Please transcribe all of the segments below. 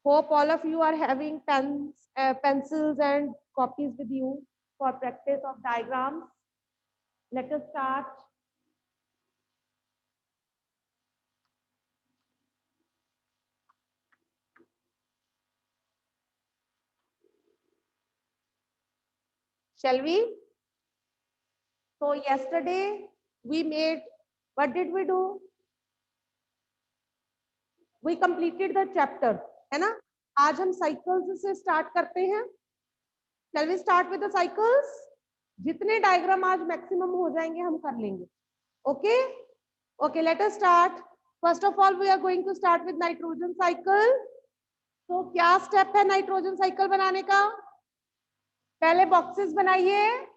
Hope all of you are having pens, pencils and copies with you for practice of diagrams. Let us start. Shall we? So yesterday we made, what did we do? We completed the chapter, है ना? आज हम cycles से start करते हैं. Shall we start with the cycles? जितने diagram आज maximum हो जाएंगे हम कर लेंगे. Okay? Okay, let us start. First of all, we are going to start with nitrogen cycle. तो क्या step है nitrogen cycle बनाने का? पहले boxes बनाइए.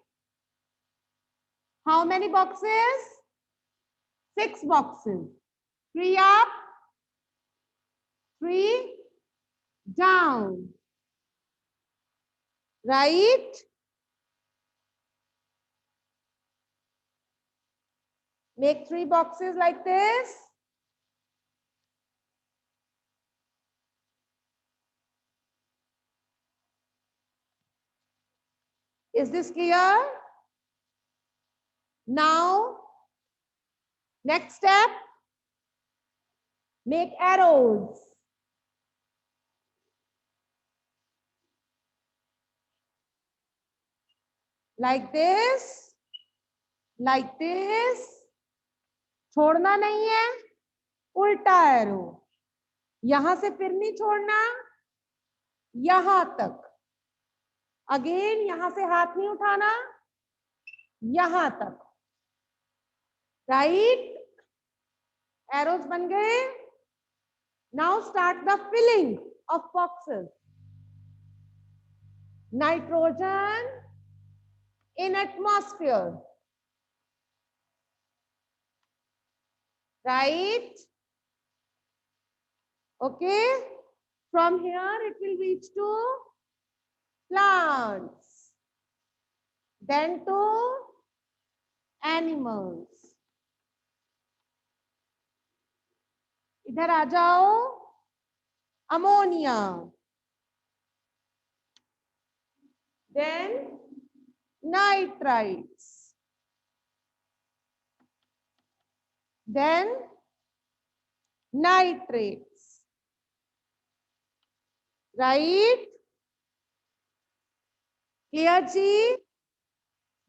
How many boxes? 6 boxes. 3 up, 3 down. Right? Make 3 boxes like this. Is this clear? Now, next step, make arrows. Like this, like this. छोड़ना नहीं है, उल्टा एरो. यहां से फिर नहीं छोड़ना, यहां तक. अगेन यहां से हाथ नहीं उठाना, यहां तक. राइट? एरोज बन गए. Now start the filling of boxes. Nitrogen in atmosphere, right? Okay, from here it will reach to plants, then to animals. इधर आ जाओ. ammonia, then nitrites, then nitrates. Right? Clear ji?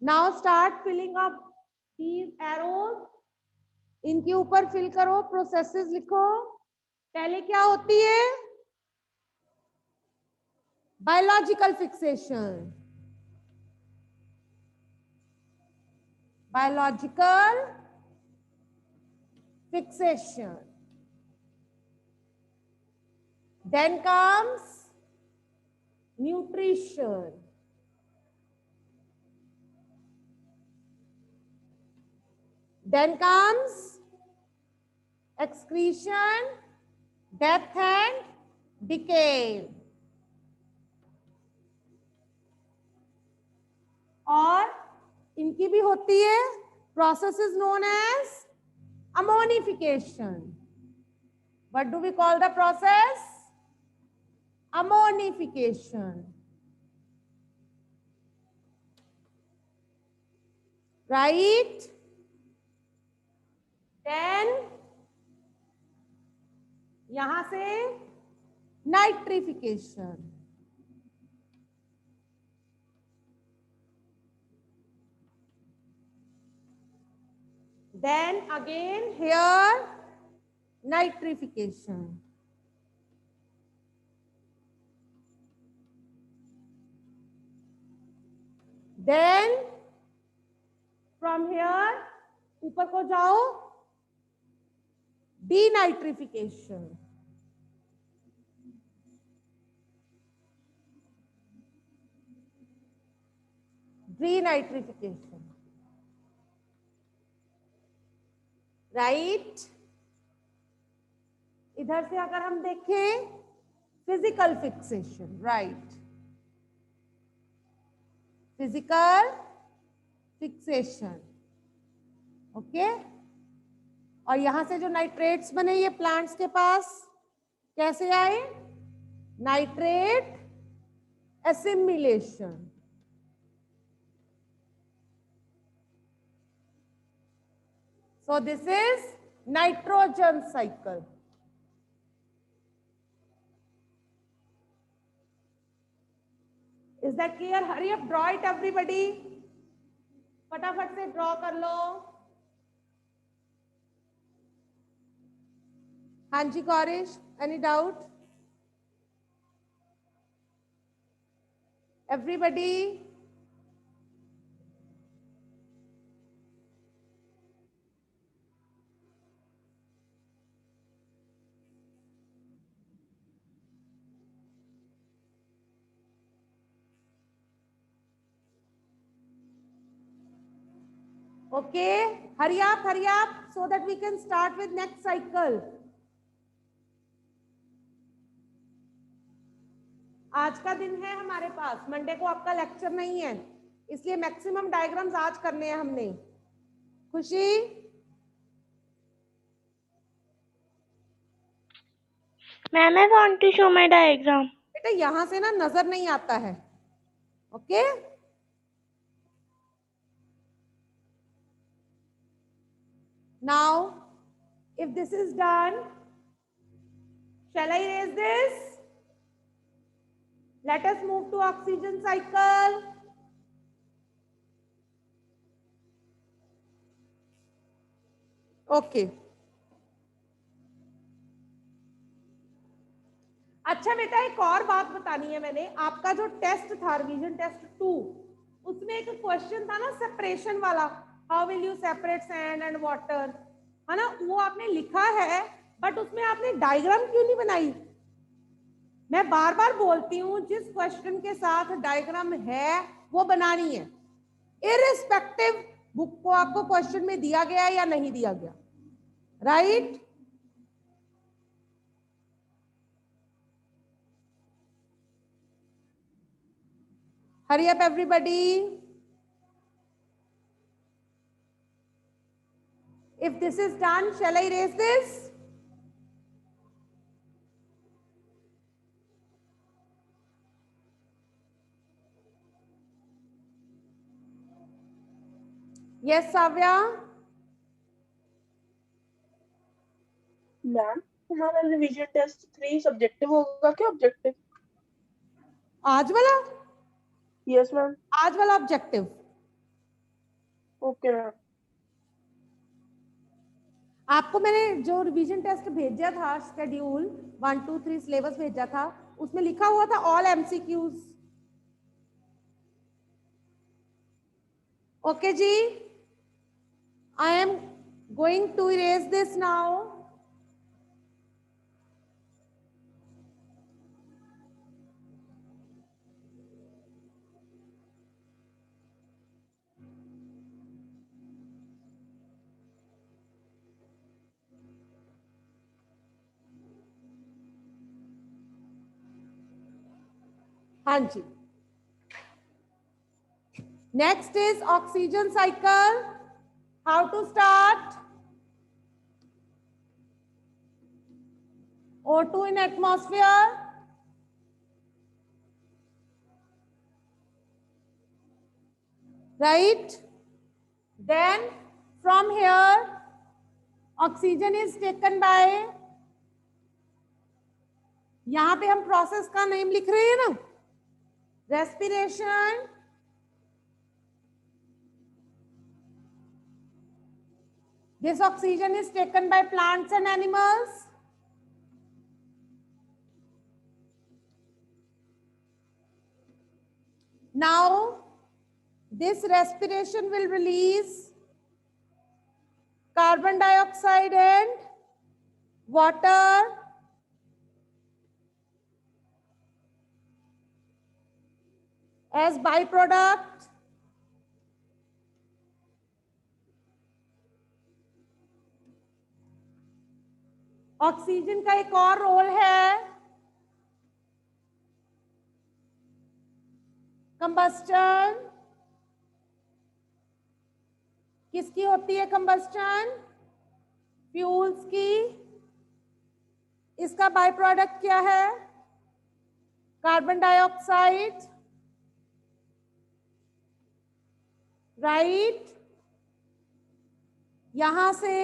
Now start filling up these arrows. इनके ऊपर fill करो, processes लिखो. पहले क्या होती है? Biological fixation. Biological fixation. Then comes nutrition. Then comes excretion, death and decay. और इनकी भी होती है. Process is known as ammonification. What do we call the process? Ammonification. Right? Then यहां से nitrification. Then again here nitrification. Then from here ऊपर को जाओ, denitrification. Denitrification. राइट? इधर से अगर हम देखें, physical fixation. Right? Physical fixation. Okay. और यहां से जो नाइट्रेट्स बने ये प्लांट्स के पास कैसे आए? nitrate assimilation. So this is nitrogen cycle. Is that clear? Hurry up, draw it everybody. फटाफट से ड्रॉ कर लो. हाँ जी Gourish, any doubt? Everybody? Okay, hurry up so that we can start with next cycle. आज का दिन है हमारे पास, मंडे को आपका लेक्चर नहीं है, इसलिए मैक्सिमम डायग्राम्स आज करने हैं हमने. Khushi? Ma'am I want to show my diagram. बेटा यहां से ना नजर नहीं आता है. Okay now if this is done, shall I erase this? Let us move to oxygen cycle. Okay. अच्छा बेटा एक और बात बतानी है मैंने. आपका जो टेस्ट था रिवीजन टेस्ट 2, उसमें एक क्वेश्चन था ना सेपरेशन वाला, how will you separate sand and water, है ना? वो आपने लिखा है, बट उसमें आपने डायग्राम क्यों नहीं बनाई? मैं बार बार बोलती हूँ, जिस क्वेश्चन के साथ डायग्राम है वो बनानी है, इररिस्पेक्टिव बुक को आपको क्वेश्चन में दिया गया या नहीं दिया गया. Right? Hurry up everybody. If this is done, shall I erase this? Yes, Savya? Ma'am हमारा रिवीजन टेस्ट 3 सब्जेक्टिव होगा क्या ऑब्जेक्टिव? आज वाला? Yes ma'am. आज वाला ऑब्जेक्टिव. Okay ma'am. आपको मैंने जो रिवीजन टेस्ट भेजा था, शेड्यूल 1 2 3 सिलेबस भेजा था, उसमें लिखा हुआ था ऑल एमसीक्यूज. ओके जी, I am going to erase this now. हाँ जी. Next is oxygen cycle. How to start? O2 in atmosphere. Right? Then from here, oxygen is taken by, यहां पे हम प्रोसेस का नेम लिख रहे हैं ना, respiration. This oxygen is taken by plants and animals. Now, this respiration will release carbon dioxide and water. As byproduct. Oxygen का एक और रोल है, कंबस्टन. किसकी होती है कंबस्टन? फ्यूल्स की. इसका बाय प्रोडक्ट क्या है? कार्बन डाइऑक्साइड, राइट, यहां से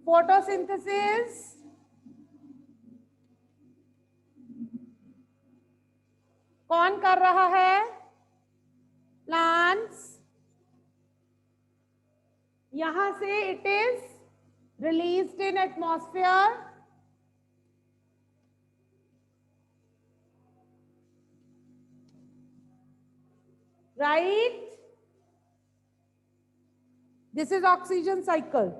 फोटोसिंथेसिस, कौन कर रहा है? प्लांट्स, यहां से it is released in atmosphere, right? This is oxygen cycle.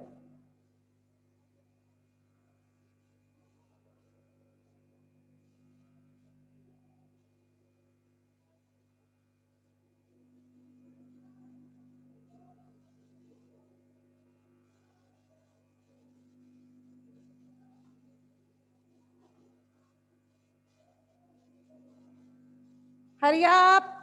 Hurry up.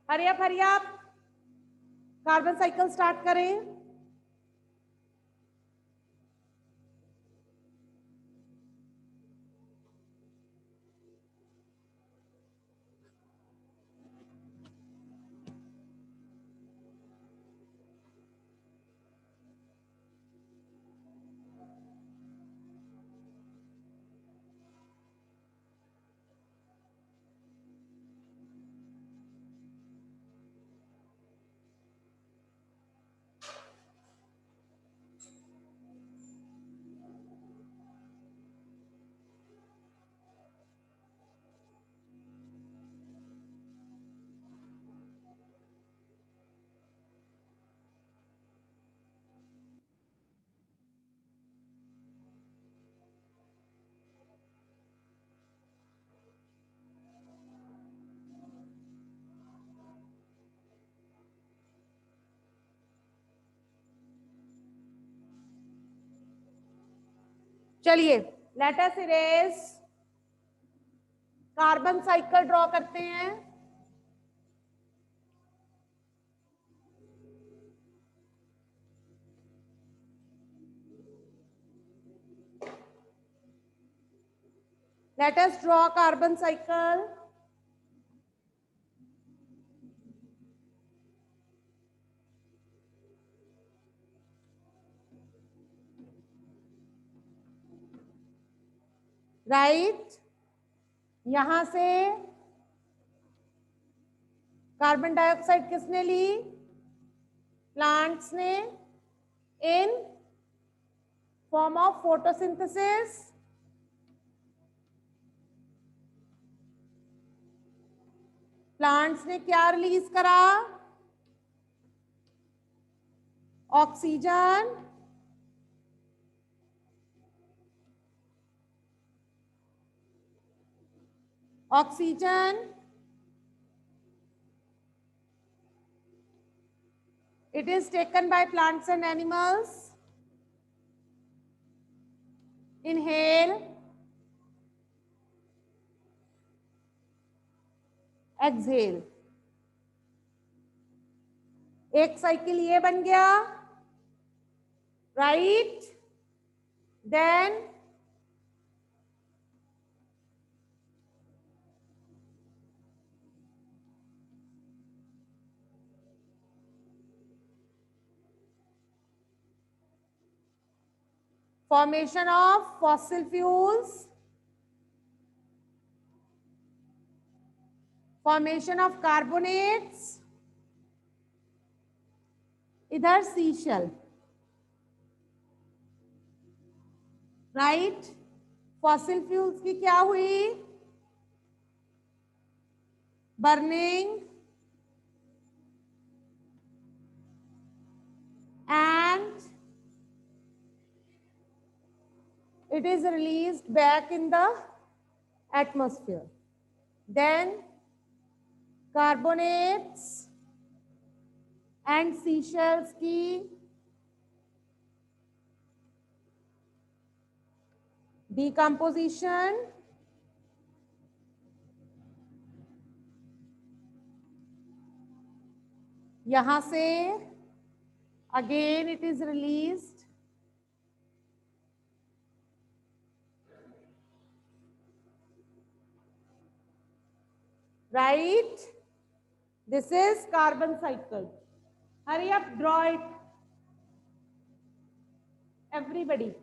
Hurry up, hurry up. Carbon cycle start करें. चलिए let us erase, carbon cycle draw करते हैं. Let us draw carbon cycle. Right? यहां से carbon dioxide किसने ली? Plants ने, in form of photosynthesis. Plants ने क्या रिलीज करा? Oxygen. Oxygen, it is taken by plants and animals. Inhale, exhale. एक साइकिल ये बन गया, right. Then formation of fossil fuels, formation of carbonates, इधर सीशेल, राइट. फॉसिल फ्यूल्स की क्या हुई? Burning and it is released back in the atmosphere. Then carbonates and seashells की decomposition, यहां से again it is released, right? This is carbon cycle. Hurry up, draw it, everybody.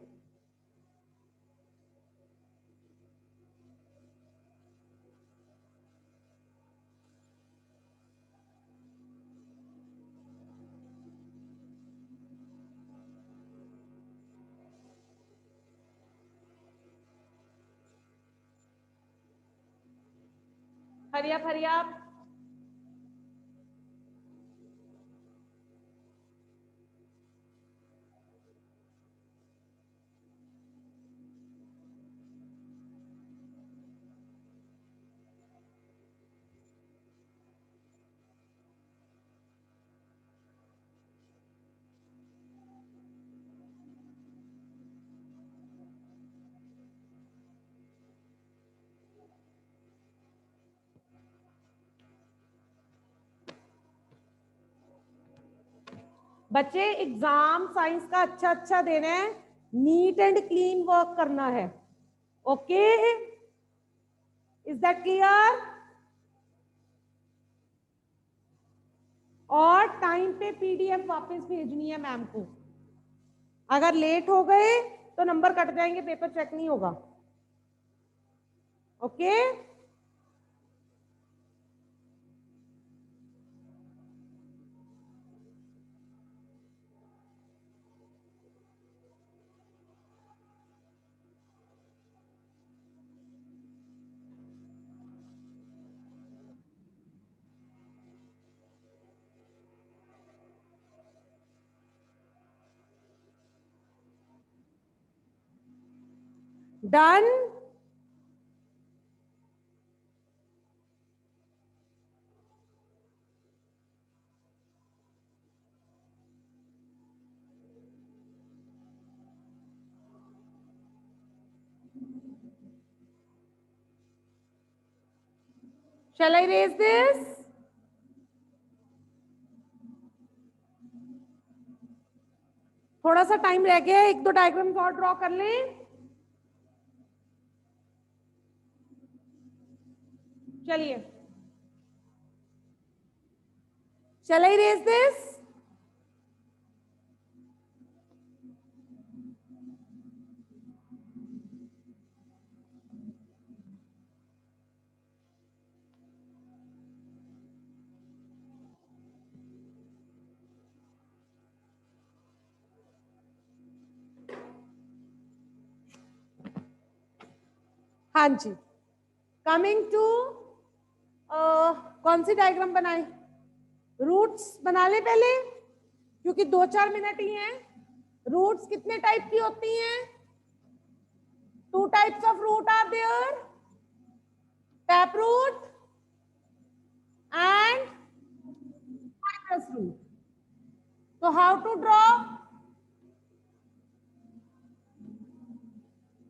Hurry up, hurry up. बच्चे exam science का अच्छा देना है, neat and clean work करना है, ओके? Is that clear? और टाइम पे पीडीएफ वापस भेजनी है मैम को। अगर लेट हो गए तो नंबर कट जाएंगे, पेपर चेक नहीं होगा, okay? Done? Shall I raise this? थोड़ा सा टाइम रह गया, एक दो डायग्राम्स और ड्रॉ कर लें। चलिए, shall I raise this? हाँ जी, कमिंग टू कौन सी डायग्राम बनाए? रूट्स बना ले पहले, क्योंकि 2-4 मिनट ही हैं। रूट्स कितने टाइप की होती हैं? 2 types of root are there, tap root and fibrous root. तो how to draw?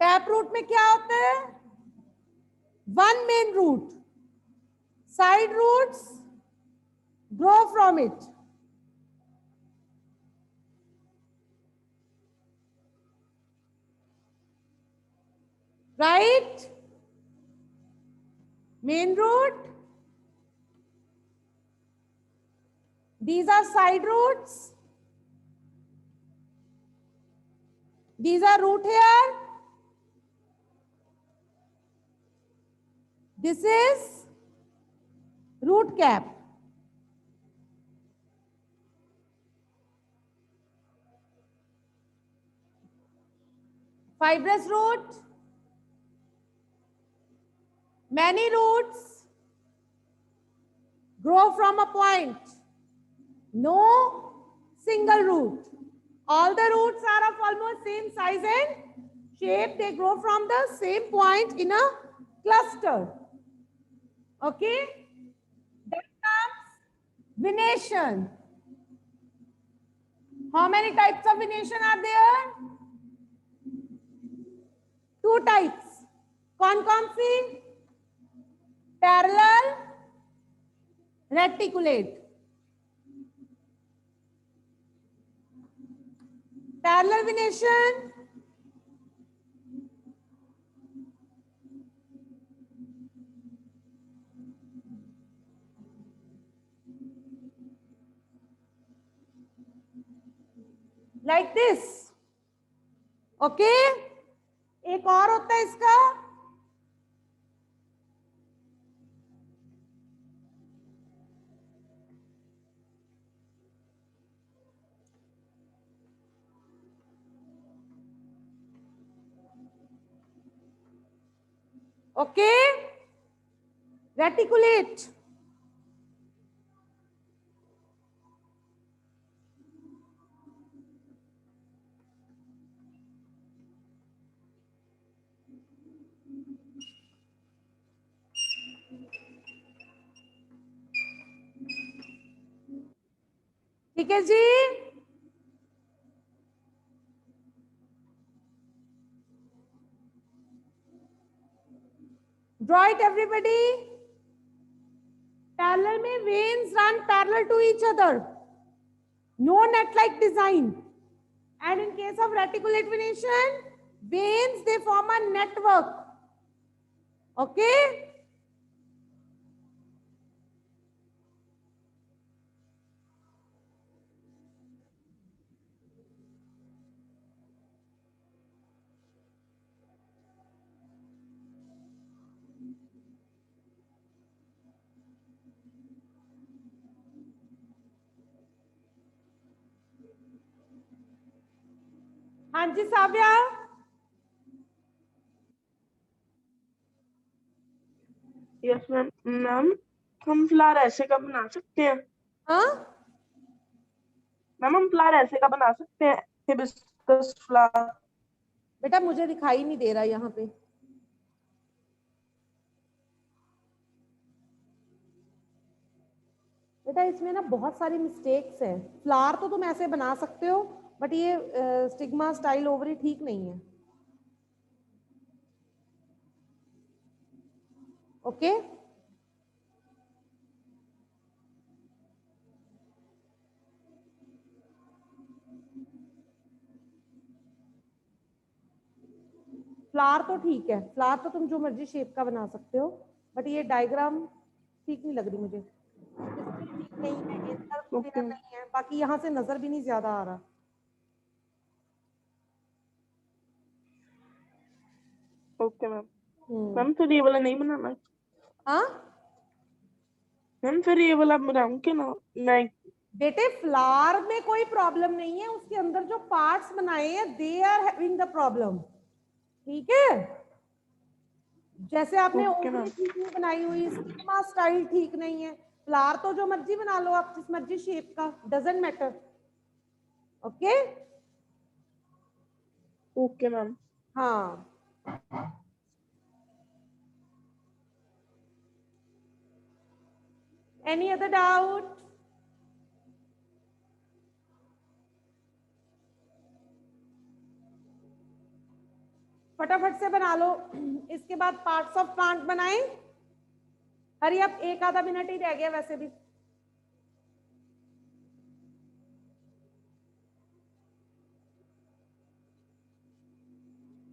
Tap root में क्या होता है? One main root, side roots grow from it, right? Main root, these are side roots, these are root here, this is root cap. Fibrous root, many roots grow from a point, no single root. All the roots are of almost same size and shape, they grow from the same point in a cluster. Okay, then comes venation. How many types of venation are there? Two types. कौन कौन सी? Parallel, reticulate. Parallel venation, like this. Okay, एक और होता है इसका, okay, reticulate. ठीक है जी. Draw it everybody. Parallel में veins run parallel to each other. No net-like design. And in case of reticulate venation, veins, they form a network. Okay. हाँ जी साव्या. Yes ma'am. मैम हम फ्लावर ऐसे का बना सकते हैं? हाँ, मैम हम फ्लावर ऐसे का बना सकते हैं, हिबिस्कस फ्लावर? बेटा मुझे दिखाई नहीं दे रहा यहाँ पे. बेटा इसमें ना बहुत सारी मिस्टेक्स हैं. फ्लावर तो तुम ऐसे बना सकते हो, बट ये स्टिग्मा स्टाइल ओवरी ठीक नहीं है. ओके. फ्लावर तो ठीक है, फ्लावर तो तुम जो मर्जी शेप का बना सकते हो, बट ये डायग्राम ठीक नहीं लग रही मुझे. ठीक नहीं है, इधर ओके नहीं है, बाकी यहाँ से नजर भी नहीं ज्यादा आ रहा. Okay ma'am. मैम फिर ये वाला नहीं बनाना? हाँ मैम फिर ये वाला बनाऊं क्या ना मैं? बेटे फ्लावर में कोई प्रॉब्लम नहीं है, उसके अंदर जो पार्ट्स बनाए हैं they are having the problem. ठीक है, जैसे आपने ओके ओवरी मैम. ठीक नहीं बनाई हुई, स्टिग्मा स्टाइल ठीक नहीं है. फ्लावर तो जो मर्जी बना लो आप, जिस मर्जी शेप का, doesn't matter. Okay. Okay ma'am. हाँ, एनी अदर डाउट? फटाफट से बना लो. इसके बाद पार्ट्स ऑफ प्लांट बनाएं. अरे अब एक आधा मिनट ही रह गया वैसे भी.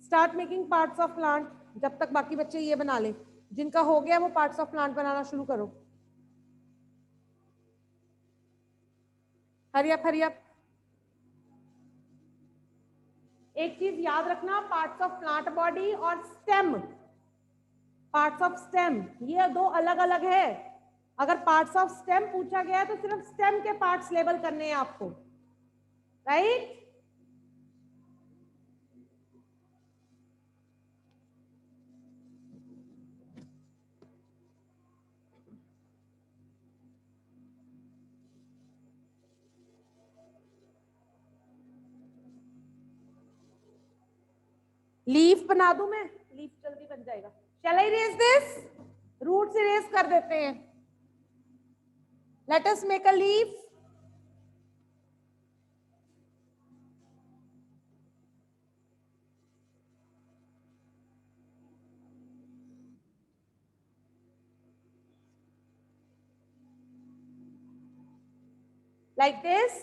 Start making parts of plant. जब तक बाकी बच्चे ये बना ले, जिनका हो गया वो पार्ट्स ऑफ प्लांट बनाना शुरू करो. Hurry up hurry up. एक चीज याद रखना, पार्ट्स ऑफ प्लांट बॉडी और स्टेम, पार्ट्स ऑफ स्टेम, ये दो अलग अलग है. अगर पार्ट्स ऑफ स्टेम पूछा गया है तो सिर्फ स्टेम के पार्ट्स लेबल करने हैं आपको. राइट? लीफ बना दूं मैं, लीफ जल्दी बन जाएगा। शैल आई इरेज दिस? रूट से इरेज कर देते हैं। Let us make a leaf. Like this.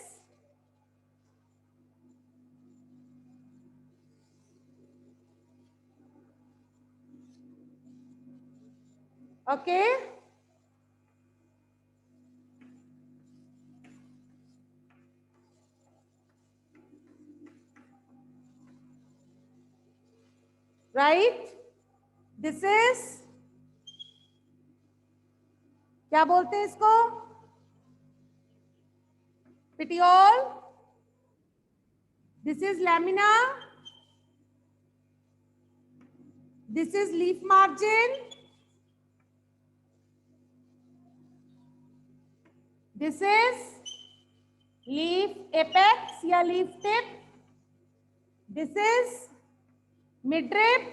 Okay. Right? This is, क्या बोलते हैं इसको? Petiole. This is lamina. This is leaf margin. This is leaf apex या leaf tip. This is midrib.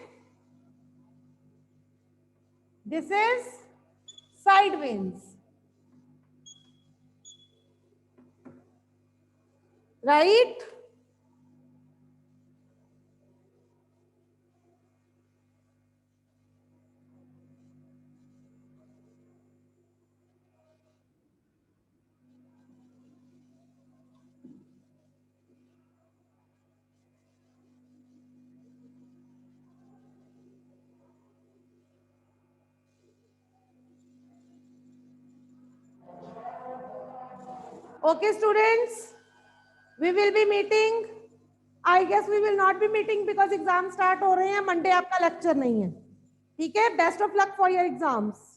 This is side veins. Right? Okay, students, we will be meeting. I guess we will not be meeting because exam start हो रहे हैं. Monday आपका lecture नहीं है. ठीक है? Best of luck for your exams.